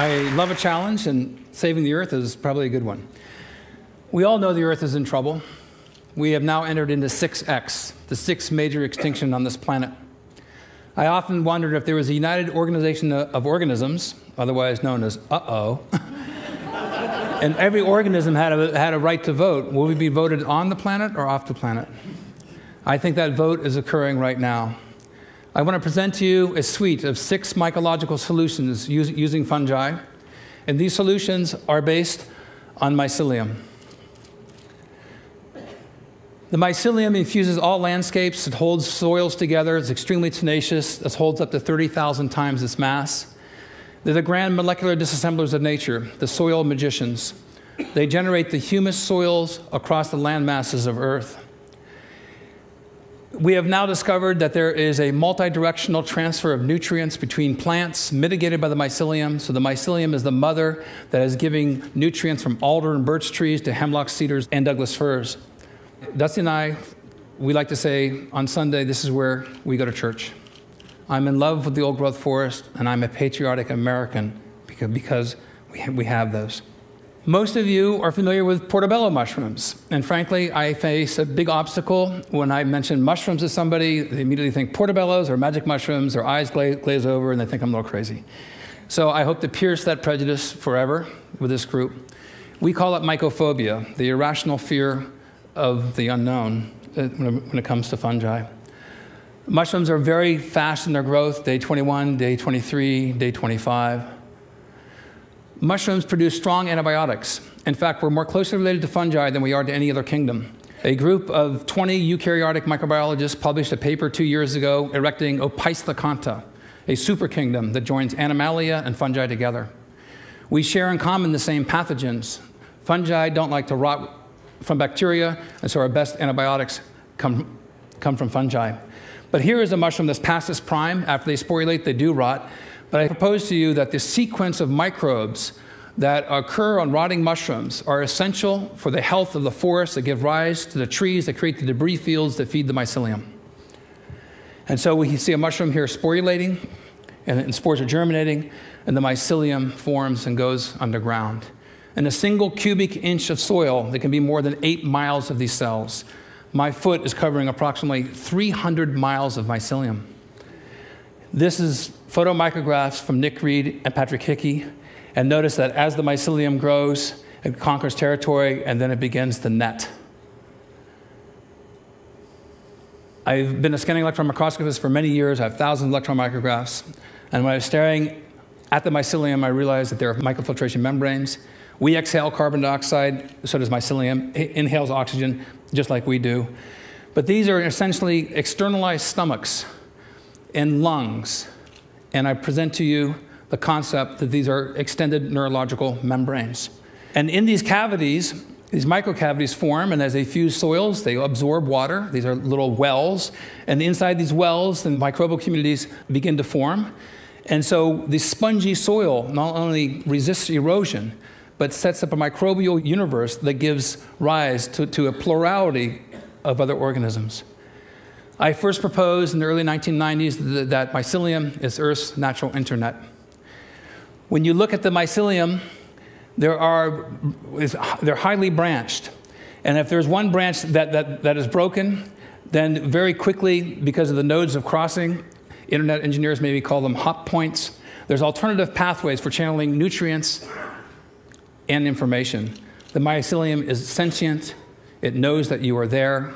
I love a challenge, and saving the Earth is probably a good one. We all know the Earth is in trouble. We have now entered into 6X, the sixth major extinction on this planet. I often wondered if there was a united organization of organisms, otherwise known as and every organism had a right to vote. Will we be voted on the planet or off the planet? I think that vote is occurring right now. I want to present to you a suite of 6 mycological solutions using fungi, and these solutions are based on mycelium. The mycelium infuses all landscapes. It holds soils together. It's extremely tenacious. It holds up to 30,000 times its mass. They're the grand molecular disassemblers of nature, the soil magicians. They generate the humus soils across the land masses of Earth. We have now discovered that there is a multi-directional transfer of nutrients between plants mitigated by the mycelium. So the mycelium is the mother that is giving nutrients from alder and birch trees to hemlock, cedars, and Douglas firs. Dusty and I, we like to say on Sunday, this is where we go to church. I'm in love with the old growth forest, and I'm a patriotic American because we have those. Most of you are familiar with portobello mushrooms, and frankly, I face a big obstacle when I mention mushrooms to somebody. They immediately think portobellos or magic mushrooms, their eyes glaze over, and they think I'm a little crazy. So I hope to pierce that prejudice forever with this group. We call it mycophobia, the irrational fear of the unknown when it comes to fungi. Mushrooms are very fast in their growth, day 21, day 23, day 25. Mushrooms produce strong antibiotics. In fact, we're more closely related to fungi than we are to any other kingdom. A group of 20 eukaryotic microbiologists published a paper 2 years ago erecting Opisthokonta, a super kingdom that joins Animalia and fungi together. We share in common the same pathogens. Fungi don't like to rot from bacteria, and so our best antibiotics come from fungi. But here is a mushroom that's past its prime. After they sporulate, they do rot. But I propose to you that the sequence of microbes that occur on rotting mushrooms are essential for the health of the forests that give rise to the trees that create the debris fields that feed the mycelium. And so we see a mushroom here sporulating, and spores are germinating, and the mycelium forms and goes underground. In a single cubic inch of soil, there can be more than 8 miles of these cells. My foot is covering approximately 300 miles of mycelium. This is photomicrographs from Nick Reed and Patrick Hickey. And notice that as the mycelium grows, it conquers territory, and then it begins to net. I've been a scanning electron microscopist for many years. I have thousands of electron micrographs. And when I was staring at the mycelium, I realized that there are microfiltration membranes. We exhale carbon dioxide, so does mycelium. It inhales oxygen, just like we do. But these are essentially externalized stomachs and lungs. And I present to you the concept that these are extended neurological membranes. And in these cavities, these microcavities form, and as they fuse soils, they absorb water. These are little wells. And inside these wells, the microbial communities begin to form. And so the spongy soil not only resists erosion, but sets up a microbial universe that gives rise to a plurality of other organisms. I first proposed in the early 1990s that mycelium is Earth's natural internet. When you look at the mycelium, they're highly branched. And if there's one branch that is broken, then very quickly, because of the nodes of crossing, internet engineers maybe call them hop points, there's alternative pathways for channeling nutrients and information. The mycelium is sentient. It knows that you are there.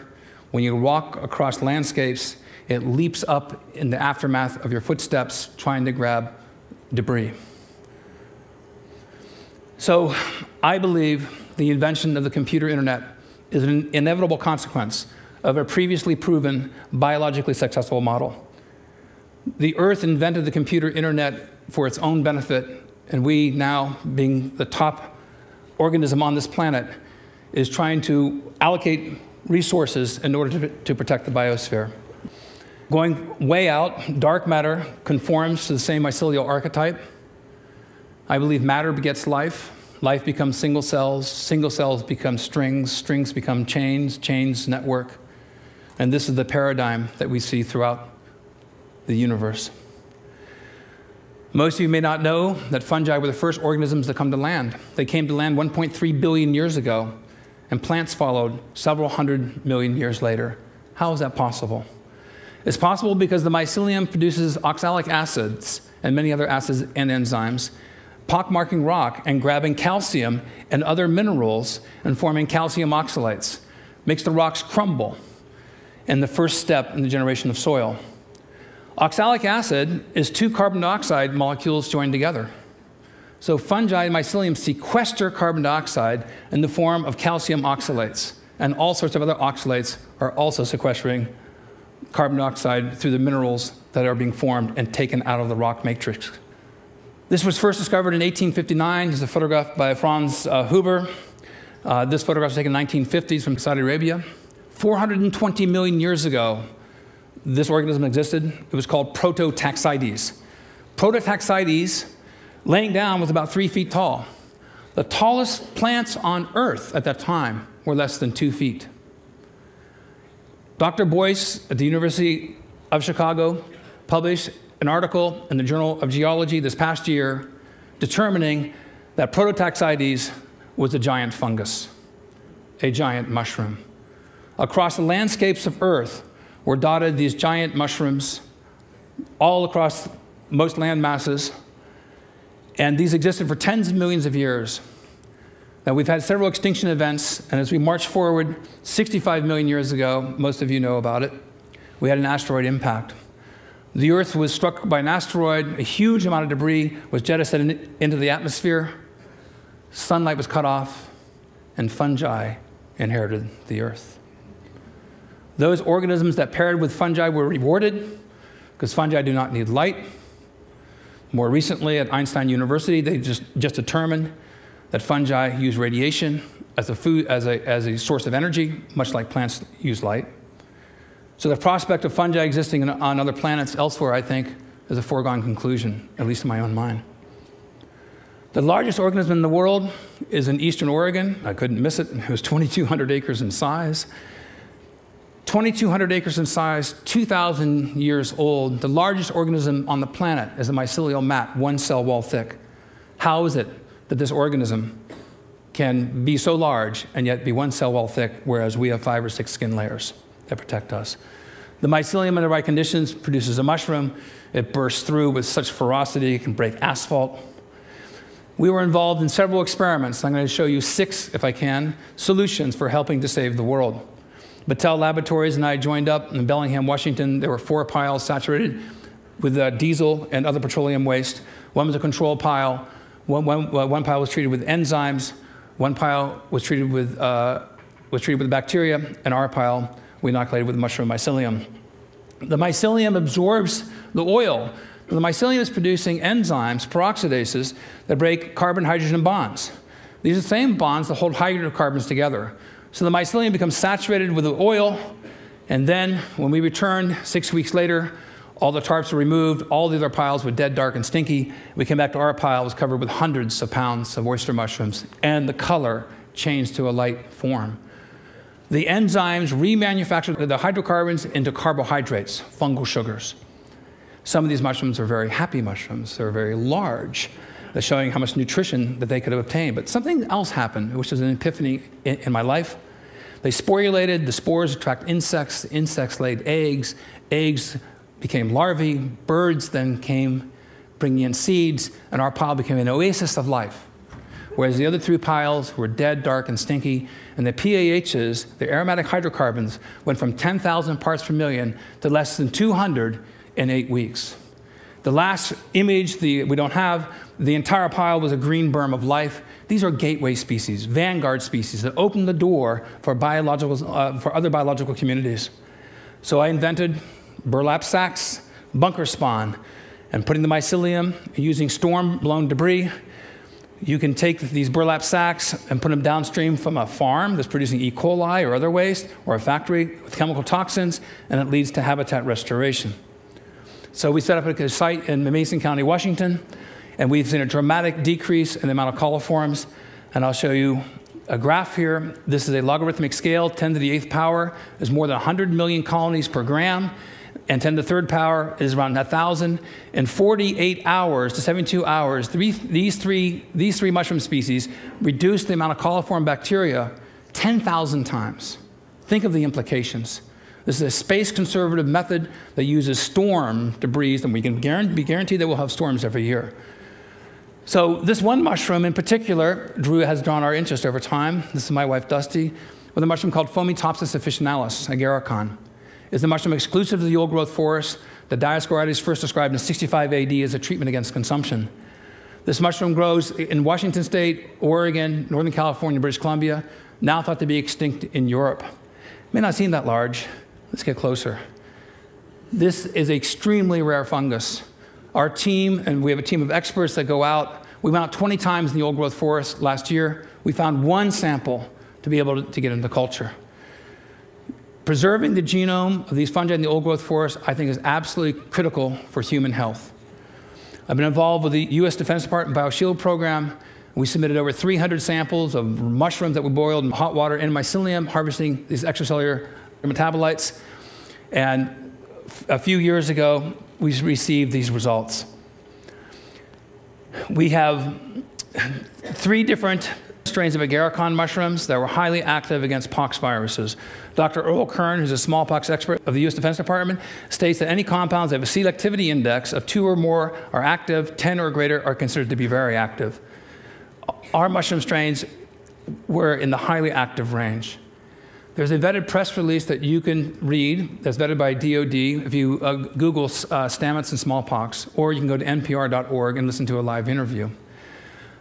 When you walk across landscapes, it leaps up in the aftermath of your footsteps, trying to grab debris. So I believe the invention of the computer internet is an inevitable consequence of a previously proven biologically successful model. The Earth invented the computer internet for its own benefit, and we now, being the top organism on this planet, is trying to allocate resources in order to protect the biosphere. Going way out, dark matter conforms to the same mycelial archetype. I believe matter begets life. Life becomes single cells become strings, strings become chains, chains network. And this is the paradigm that we see throughout the universe. Most of you may not know that fungi were the first organisms to come to land. They came to land 1.3 billion years ago, and plants followed several hundred million years later. How is that possible? It's possible because the mycelium produces oxalic acids and many other acids and enzymes, pockmarking rock and grabbing calcium and other minerals and forming calcium oxalates. Makes the rocks crumble, and the first step in the generation of soil. Oxalic acid is two carbon dioxide molecules joined together. So fungi and mycelium sequester carbon dioxide in the form of calcium oxalates, and all sorts of other oxalates are also sequestering carbon dioxide through the minerals that are being formed and taken out of the rock matrix. This was first discovered in 1859. This is a photograph by Franz Huber. This photograph was taken in the 1950s from Saudi Arabia. 420 million years ago, this organism existed. It was called Prototaxides. Prototaxides, laying down, was about 3 feet tall. The tallest plants on Earth at that time were less than 2 feet. Dr. Boyce at the University of Chicago published an article in the Journal of Geology this past year determining that Prototaxides was a giant fungus, a giant mushroom. Across the landscapes of Earth were dotted these giant mushrooms all across most land masses, and these existed for tens of millions of years. Now, we've had several extinction events, and as we march forward 65 million years ago, most of you know about it, we had an asteroid impact. The Earth was struck by an asteroid, a huge amount of debris was jettisoned into the atmosphere, sunlight was cut off, and fungi inherited the Earth. Those organisms that paired with fungi were rewarded because fungi do not need light. More recently, at Einstein University, they just determined that fungi use radiation as a source of energy, much like plants use light. So the prospect of fungi existing on other planets elsewhere, I think, is a foregone conclusion, at least in my own mind. The largest organism in the world is in eastern Oregon. I couldn't miss it. It was 2,200 acres in size. 2,200 acres in size, 2,000 years old. The largest organism on the planet is a mycelial mat, 1 cell wall thick. How is it that this organism can be so large and yet be 1 cell wall thick, whereas we have 5 or 6 skin layers that protect us? The mycelium, under the right conditions, produces a mushroom. It bursts through with such ferocity it can break asphalt. We were involved in several experiments. I'm going to show you 6, if I can, solutions for helping to save the world. Battelle Laboratories and I joined up in Bellingham, Washington. There were 4 piles saturated with diesel and other petroleum waste. One was a control pile. One pile was treated with enzymes. One pile was treated with bacteria. And our pile we inoculated with mushroom mycelium. The mycelium absorbs the oil. The mycelium is producing enzymes, peroxidases, that break carbon-hydrogen bonds. These are the same bonds that hold hydrocarbons together. So the mycelium becomes saturated with the oil, and then when we returned 6 weeks later, all the tarps were removed, all the other piles were dead, dark, and stinky. We came back to our pile, it was covered with hundreds of pounds of oyster mushrooms, and the color changed to a light form. The enzymes remanufactured the hydrocarbons into carbohydrates, fungal sugars. Some of these mushrooms are very happy mushrooms. They're very large. They're showing how much nutrition that they could have obtained. But something else happened, which was an epiphany in my life. They sporulated. The spores attract insects. The insects laid eggs. Eggs became larvae. Birds then came bringing in seeds. And our pile became an oasis of life. Whereas the other 3 piles were dead, dark, and stinky. And the PAHs, the aromatic hydrocarbons, went from 10,000 parts per million to less than 200 in 8 weeks. The last image we don't have, the entire pile was a green berm of life. These are gateway species, vanguard species that open the door for other biological communities. So I invented burlap sacks, bunker spawn, and putting the mycelium using storm-blown debris. You can take these burlap sacks and put them downstream from a farm that's producing E. coli or other waste, or a factory with chemical toxins, and it leads to habitat restoration. So we set up a site in Mason County, Washington, and we've seen a dramatic decrease in the amount of coliforms. And I'll show you a graph here. This is a logarithmic scale, 10 to the 8th power. There's more than 100 million colonies per gram. and 10 to the third power is around 1,000. In 48 hours to 72 hours, these three mushroom species reduce the amount of coliform bacteria 10,000 times. Think of the implications. This is a space-conservative method that uses storm debris, and we can be guaranteed that we'll have storms every year. So this one mushroom in particular has drawn our interest over time. This is my wife, Dusty, with a mushroom called Fomitopsis officinalis, agarikon. It's a mushroom exclusive to the old-growth forest. The Dioscorides first described in 65 AD as a treatment against consumption. This mushroom grows in Washington State, Oregon, Northern California, British Columbia, now thought to be extinct in Europe. It may not seem that large. Let's get closer. This is an extremely rare fungus. Our team, and we have a team of experts that go out, we went out 20 times in the old-growth forest last year. We found one sample to be able to get into culture. Preserving the genome of these fungi in the old-growth forest, I think, is absolutely critical for human health. I've been involved with the U.S. Defense Department BioShield program. We submitted over 300 samples of mushrooms that we boiled in hot water in mycelium, harvesting these extracellular metabolites. And a few years ago, we received these results. We have 3 different strains of agarikon mushrooms that were highly active against pox viruses. Dr. Earl Kern, who's a smallpox expert of the U.S. Defense Department, states that any compounds that have a selectivity index of 2 or more are active, 10 or greater are considered to be very active. Our mushroom strains were in the highly active range. There's a vetted press release that you can read that's vetted by DOD if you Google Stamets and smallpox, or you can go to npr.org and listen to a live interview.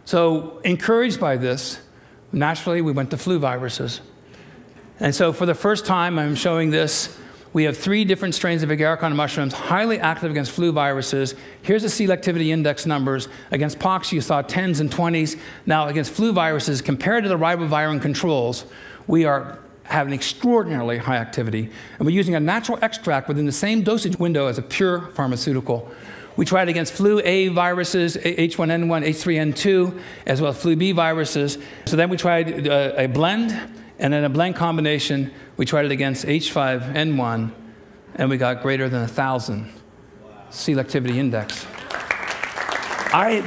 So encouraged by this, naturally we went to flu viruses. And so for the first time, I'm showing this. We have 3 different strains of agarikon mushrooms, highly active against flu viruses. Here's the selectivity index numbers. Against pox, you saw 10s and 20s. Now, against flu viruses, compared to the ribavirin controls, we are having extraordinarily high activity. And we're using a natural extract within the same dosage window as a pure pharmaceutical. We tried against flu A viruses, H1N1, H3N2, as well as flu B viruses. So then we tried a blend, and in a blend combination, we tried it against H5N1, and we got greater than 1,000 selectivity index. I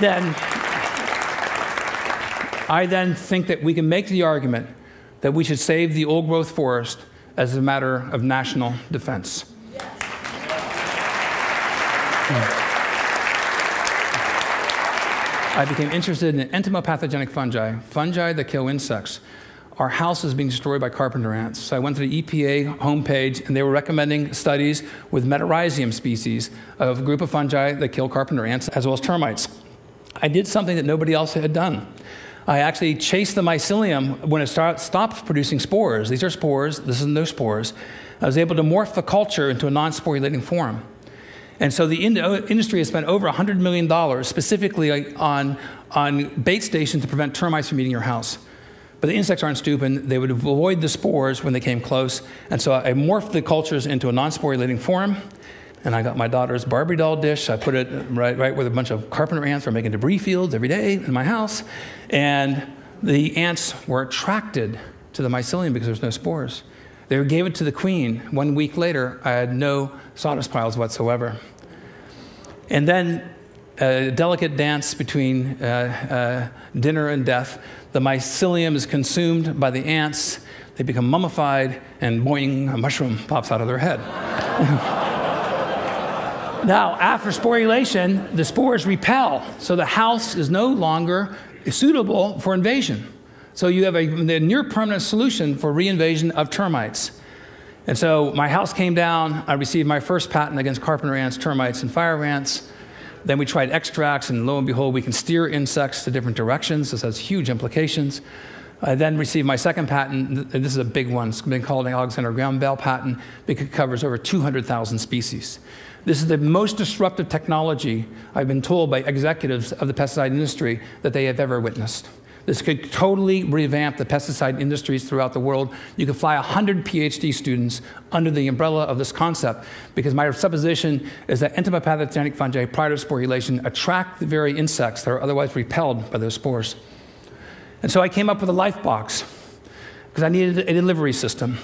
then think that we can make the argument that we should save the old-growth forest as a matter of national defense. I became interested in entomopathogenic fungi, fungi that kill insects. Our house is being destroyed by carpenter ants. So I went to the EPA homepage, and they were recommending studies with metarhizium species, a group of fungi that kill carpenter ants, as well as termites. I did something that nobody else had done. I actually chased the mycelium when it stopped producing spores. These are spores. This is no spores. I was able to morph the culture into a non-sporulating form. And so the industry has spent over $100 million specifically on bait stations to prevent termites from eating your house. But the insects aren't stupid. They would avoid the spores when they came close. And so I morphed the cultures into a non-sporulating form. And I got my daughter's Barbie doll dish. I put it right with a bunch of carpenter ants who are making debris fields every day in my house. And the ants were attracted to the mycelium because there's no spores. They gave it to the queen. 1 week later, I had no sawdust piles whatsoever. And then a delicate dance between dinner and death. The mycelium is consumed by the ants. They become mummified, and boing, a mushroom pops out of their head. Now, after sporulation, the spores repel, so the house is no longer suitable for invasion. So you have a near-permanent solution for reinvasion of termites. And so my house came down. I received my first patent against carpenter ants, termites, and fire ants. Then we tried extracts, and lo and behold, we can steer insects to different directions. This has huge implications. I then received my second patent, and this is a big one. It's been called an Alexander Graham Bell patent because it covers over 200,000 species. This is the most disruptive technology, I've been told by executives of the pesticide industry, that they have ever witnessed. This could totally revamp the pesticide industries throughout the world. You could fly 100 PhD students under the umbrella of this concept, because my supposition is that entomopathogenic fungi, prior to sporulation, attract the very insects that are otherwise repelled by those spores. And so I came up with a life box, because I needed a delivery system.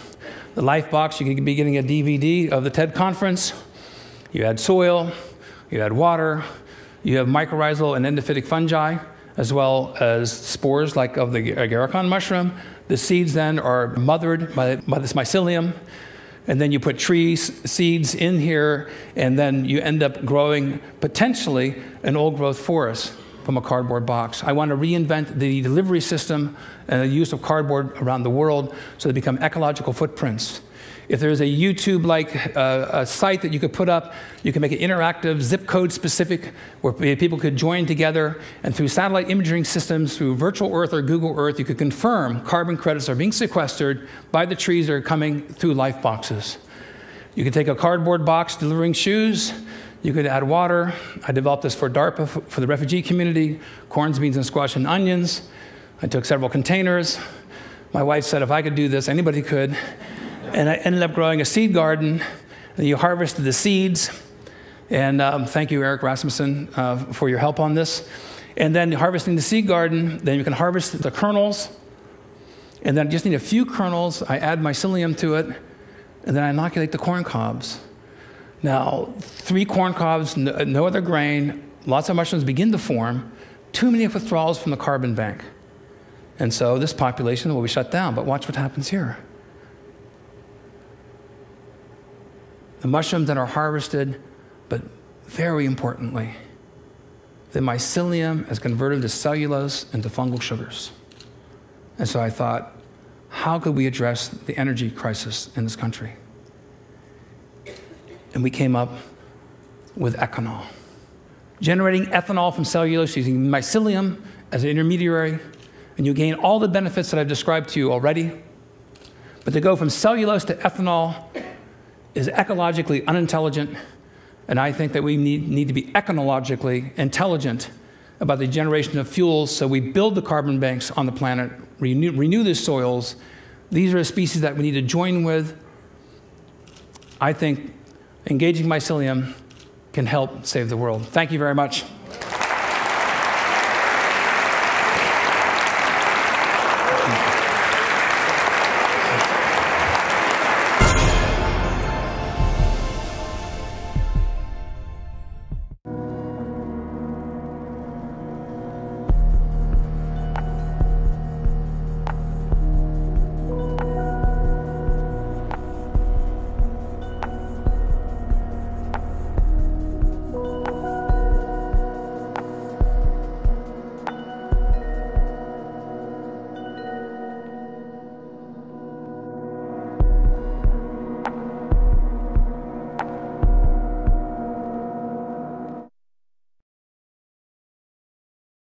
The life box, you could be getting a DVD of the TED conference, You add soil, you add water, you have mycorrhizal and endophytic fungi, as well as spores like of the agarikon mushroom. The seeds then are mothered by this mycelium, and then you put tree seeds in here, and then you end up growing potentially an old-growth forest from a cardboard box. I want to reinvent the delivery system and the use of cardboard around the world so they become ecological footprints. If there's a YouTube-like site that you could put up, you can make it interactive, zip code specific, where people could join together, and through satellite imaging systems, through virtual Earth or Google Earth, you could confirm carbon credits are being sequestered by the trees that are coming through life boxes. You could take a cardboard box delivering shoes, you could add water. I developed this for DARPA, for the refugee community, corns, beans, and squash and onions. I took several containers. My wife said if I could do this, anybody could. And I ended up growing a seed garden. And you harvested the seeds. And thank you, Eric Rasmussen, for your help on this. And then harvesting the seed garden, then you can harvest the kernels. And then I just need a few kernels. I add mycelium to it. And then I inoculate the corn cobs. Now, 3 corn cobs, no other grain, lots of mushrooms begin to form, too many withdrawals from the carbon bank. And so this population will be shut down. But watch what happens here. The mushrooms that are harvested, but very importantly, the mycelium is converted to cellulose and to fungal sugars. And so I thought, how could we address the energy crisis in this country? And we came up with ethanol. Generating ethanol from cellulose using mycelium as an intermediary, and you gain all the benefits that I've described to you already. But to go from cellulose to ethanol is ecologically unintelligent, and I think that we need to be ecologically intelligent about the generation of fuels so we build the carbon banks on the planet, renew the soils. These are the species that we need to join with. I think engaging mycelium can help save the world. Thank you very much.